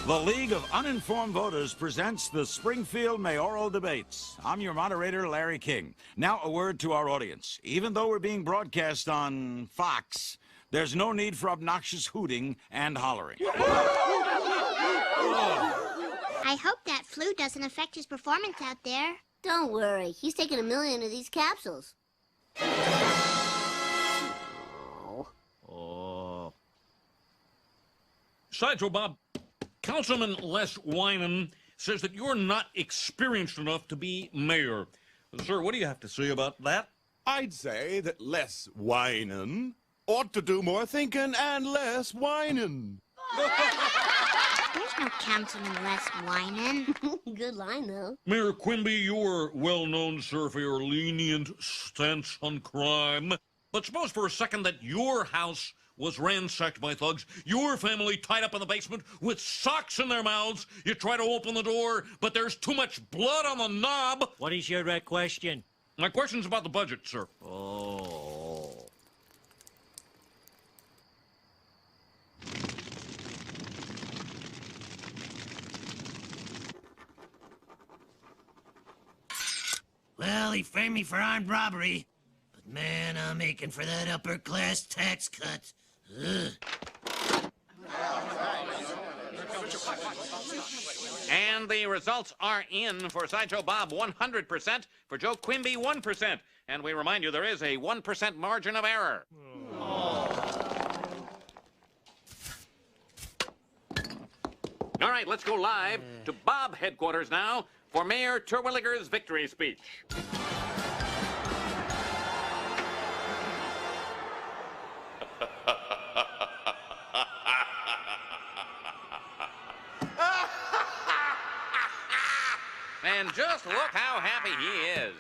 The League of Uninformed Voters presents the Springfield mayoral debates. I'm your moderator, Larry King. Now, a word to our audience. Even though we're being broadcast on Fox, there's no need for obnoxious hooting and hollering. I hope that flu doesn't affect his performance out there. Don't worry. He's taken 1 million of these capsules. Oh. Sideshow Bob, Councilman Les Wyman says that you're not experienced enough to be mayor. Sir, what do you have to say about that? I'd say that Les Wyman ought to do more thinking and less whining. There's no Councilman Les Wyman. Good line, though. Mayor Quimby, you're well-known, sir, for your lenient stance on crime. But suppose for a second that your house was ransacked by thugs, your family tied up in the basement with socks in their mouths. You try to open the door, but there's too much blood on the knob. What is your question? My question's about the budget, sir. Oh. Well, he framed me for armed robbery. But man, I'm aching for that upper-class tax cut. Ugh. And the results are in for Sideshow Bob, 100%, for Joe Quimby, 1%. And we remind you there is a 1% margin of error. All right, let's go live to Bob headquarters now for Mayor Terwilliger's victory speech. And just look how happy he is.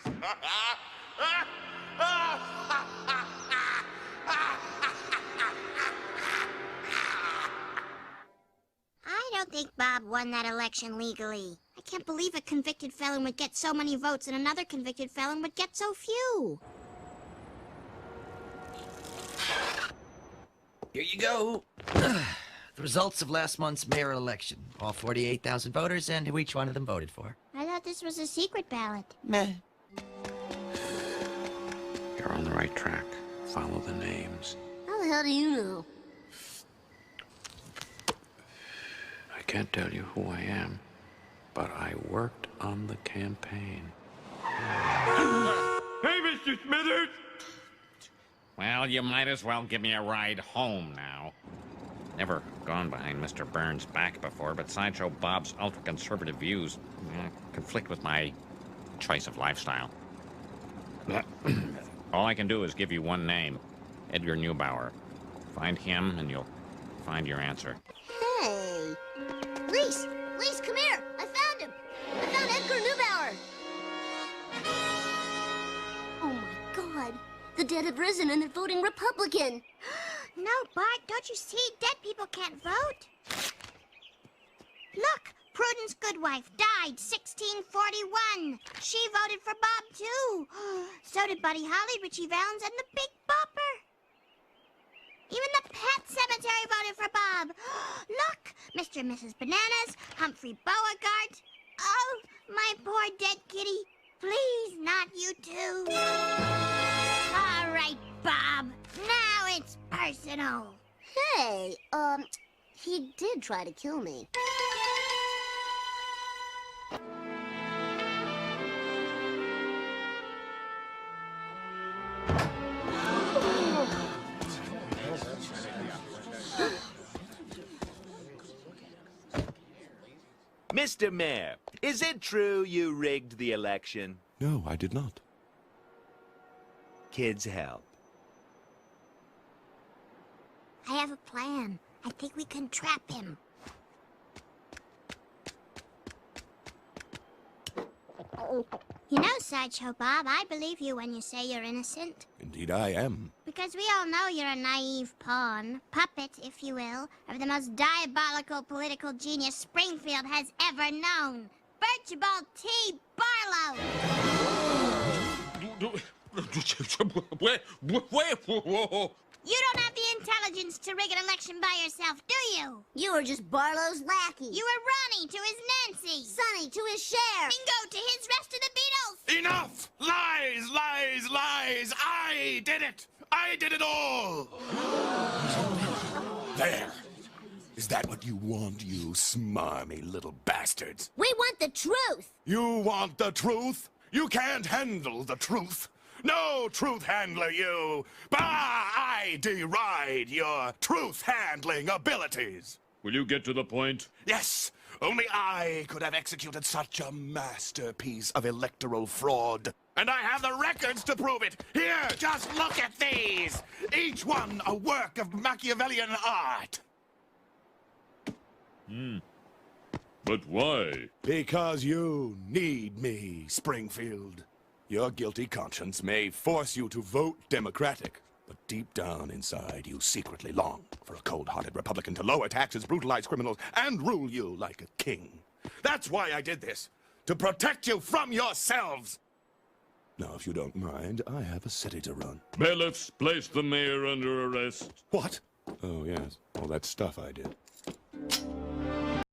I don't think Bob won that election legally. I can't believe a convicted felon would get so many votes and another convicted felon would get so few. Here you go. The results of last month's mayoral election. All 48,000 voters and who each one of them voted for. I thought this was a secret ballot. Meh. You're on the right track. Follow the names. How the hell do you know? I can't tell you who I am, but I worked on the campaign. Hey, Mr. Smithers! Well, you might as well give me a ride home now. Never gone behind Mr. Burns' back before, but Sideshow Bob's ultra-conservative views conflict with my choice of lifestyle. All I can do is give you one name, Edgar Neubauer. Find him and you'll find your answer. Hey! Reese! Reese, come here! I found him! I found Edgar Neubauer! Oh, my God. The dead have risen and they're voting Republican. No, Bart, don't you see? Dead people can't vote. Look, Prudence Goodwife died 1641. She voted for Bob, too. So did Buddy Holly, Richie Valens, and the Big Bopper. Even the Pet Cemetery voted for Bob. Look, Mr. and Mrs. Bananas, Humphrey Beauregard. Oh, my poor dead kitty. Please, not you too. All right, Bob. Now it's personal. Hey, he did try to kill me. Mr. Mayor, is it true you rigged the election? No, I did not. Kids help. I have a plan. I think we can trap him. You know, Sideshow Bob, I believe you when you say you're innocent. Indeed I am. Because we all know you're a naive pawn, puppet, if you will, of the most diabolical political genius Springfield has ever known. Archibald T. Barlow! You don't have the intelligence to rig an election by yourself, do you? You were just Barlow's lackey. You were Ronnie to his Nancy. Sonny to his Cher. Bingo to his rest of the Beatles. Enough! Lies, lies, lies! I did it! I did it all! There. Is that what you want, you smarmy little bastards? We want the truth. You want the truth? You can't handle the truth. No truth handler, you. Bah! I deride your truth-handling abilities. Will you get to the point? Yes, only I could have executed such a masterpiece of electoral fraud. And I have the records to prove it. Here, just look at these. Each one a work of Machiavellian art. But why? Because you need me, Springfield. Your guilty conscience may force you to vote Democratic, but deep down inside you secretly long for a cold-hearted Republican to lower taxes, brutalize criminals, and rule you like a king. That's why I did this, to protect you from yourselves. Now, if you don't mind, I have a city to run. Bailiffs, place the mayor under arrest. What? Oh, yes, all that stuff I did.